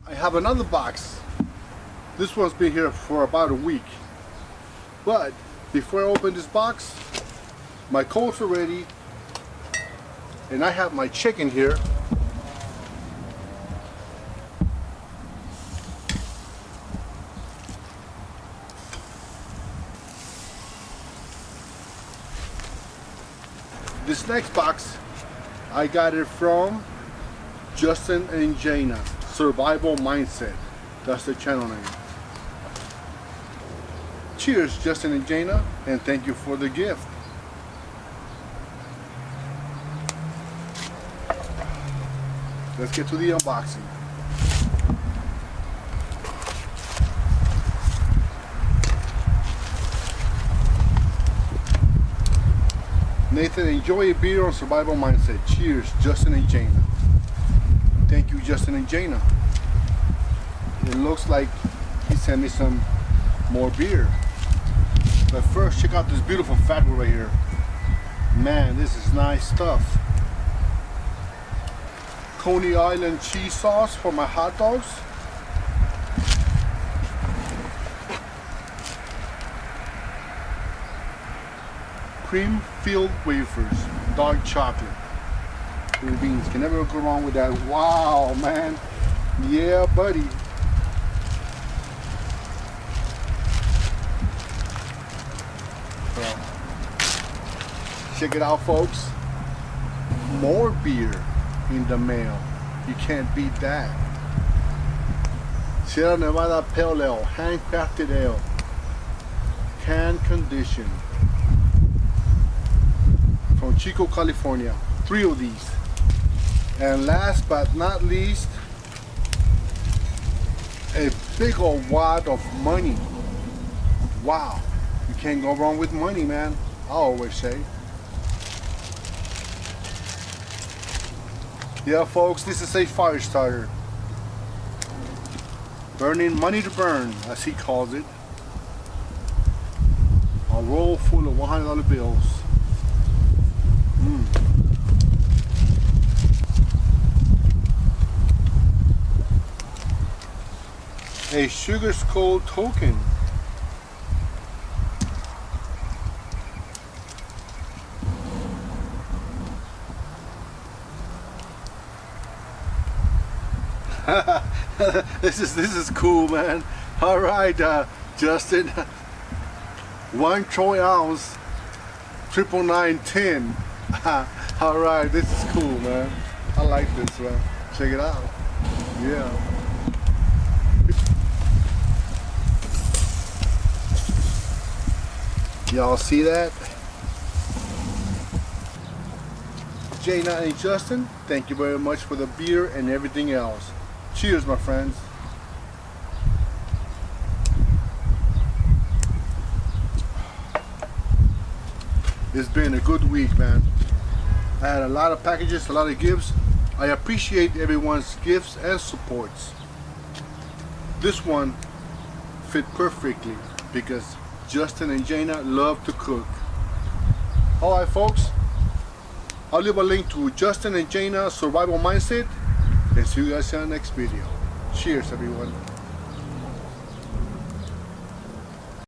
I have another box. This one's been here for about a week. But before I open this box, my coals are ready. And I have my chicken here. This next box, I got it from Justin and Jana, Survival Mindset. That's the channel name. Cheers, Justin and Jana, and thank you for the gift. Let's get to the unboxing. Nathan, enjoy a beer on Survival Mindset. Cheers, Justin and Jana. Thank you, Justin and Jana. It looks like he sent me some more beer. But first, check out this beautiful fatwood right here. Man, this is nice stuff. Coney Island cheese sauce for my hot dogs. Cream filled wafers, dark chocolate. Green beans, can never go wrong with that. Wow, man. Yeah, buddy. Well, check it out, folks. More beer in the mail. You can't beat that. Sierra Nevada Pale Ale, handcrafted ale, can condition. From Chico, California. 3 of these. And last but not least, a big old wad of money. Wow, you can't go wrong with money, man. I always say. Yeah, folks, this is a fire starter. Burning money to burn, as he calls it. A roll full of $100 bills. A sugar skull token. This is cool, man. All right, Justin. 1 troy ounce, 99910. All right, this is cool, man. I like this, man. Check it out. Yeah. Y'all see that? Jana and Justin, thank you very much for the beer and everything else. Cheers, my friends. It's been a good week, man. I had a lot of packages, a lot of gifts. I appreciate everyone's gifts and supports. This one fit perfectly because Justin and Jana love to cook. Alright, folks, I'll leave a link to Justin and Jana Survival Mindset, and see you guys in the next video. Cheers, everyone.